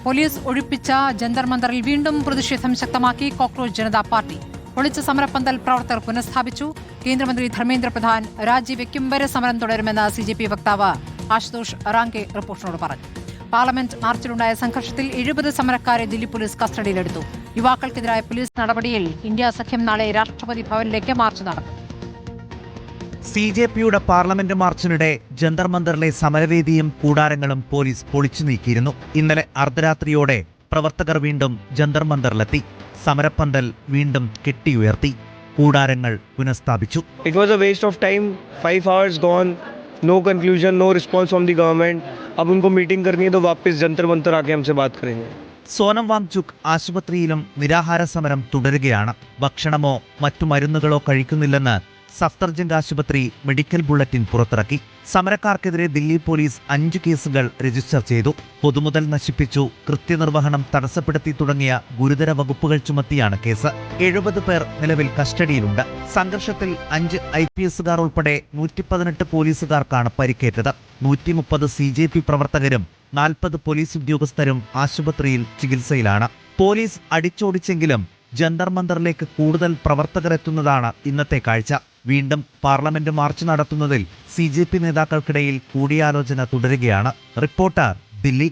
Police ഒഴിപ്പിച്ച Jantar മന്ദറിൽ വീണ്ടും പ്രതിഷേധം ശക്തമാക്കി കോക്രോച്ച് ജനതാ പാർട്ടി. പൊളിച്ച സമരപ്പന്തൽ പ്രവർത്തകർ പുനഃസ്ഥാപിച്ചു. കേന്ദ്രമന്ത്രി ധർമ്മേന്ദ്ര പ്രധാൻ രാജിവെക്കും വരെ സമരം തുടരുമെന്ന് CJP വക്താവ് ആശുതോഷ് റാങ്കെ റിപ്പോർട്ടറിനോട് പറഞ്ഞു. പാർലമെന്റ് മാർച്ചിലുണ്ടായ സംഘർഷത്തിൽ 70 സമരക്കാരെ ദില്ലി പോലീസ് കസ്റ്റഡിയിലെടുത്തു. യുവാക്കൾക്കെതിരായ പോലീസ് നടപടിയിൽ ഇന്ത്യ സഖ്യം നാളെ രാഷ്ട്രപതി ഭവനിലേക്ക് മാർച്ച് നടത്തും. CJPയുടെ പാർലമെന്റ് മാർച്ചിനിടെ ജന്തർ മന്ദറിലെ സമരവേദിയും കൂടാരങ്ങളും പോലീസ് പൊളിച്ചു നീക്കിയിരുന്നു. ഇന്നലെ അർദ്ധരാത്രിയോടെ പ്രവർത്തകർ വീണ്ടും ജന്തർ മന്ദറിലെത്തി. സമരപ്പന്തൽ വീണ്ടും കെട്ടിയുയർത്തി. കൂടാരങ്ങൾ പുനഃസ്ഥാപിച്ചു. It was a waste of time. 5 hours gone. No conclusion, no response from the government. अब उनको मीटिंग करनी है तो वापस जंतर मंतर आके हमसे बात करेंगे. സോനം വാങ്ചുക് ആശുപത്രിയിലും നിരാഹാര സമരം തുടരുകയാണ്. ഭക്ഷണമോ മറ്റു മരുന്നുകളോ കഴിക്കുന്നില്ലെന്ന് സഫ്ദർജംഗ് ആശുപത്രി മെഡിക്കൽ ബുള്ളറ്റിൻ പുറത്തിറക്കി. സമരക്കാർക്കെതിരെ ദില്ലി പോലീസ് 5 കേസുകൾ രജിസ്റ്റർ ചെയ്തു. പൊതുമുതൽ നശിപ്പിച്ചു, കൃത്യനിർവഹണം തടസ്സപ്പെടുത്തി തുടങ്ങിയ ഗുരുതര വകുപ്പുകൾ ചുമത്തിയാണ് കേസ്. 70 പേർ നിലവിൽ കസ്റ്റഡിയിലുണ്ട്. സംഘർഷത്തിൽ 5 IPSകാർ ഉൾപ്പെടെ 118 പോലീസുകാർക്കാണ് പരിക്കേറ്റത്. 130 CJP പ്രവർത്തകരും 40 പോലീസ് ഉദ്യോഗസ്ഥരും ആശുപത്രിയിൽ ചികിത്സയിലാണ്. പോലീസ് അടിച്ചോടിച്ചെങ്കിലും ജന്തർ മന്ദറിലേക്ക് കൂടുതൽ പ്രവർത്തകർ എത്തുന്നതാണ് ഇന്നത്തെ കാഴ്ച. വീണ്ടും പാർലമെന്റ് മാർച്ച് നടത്തുന്നതിൽ CJP നേതാക്കൾക്കിടയിൽ കൂടിയാലോചന തുടരുകയാണ്. റിപ്പോർട്ടർ, ദില്ലി.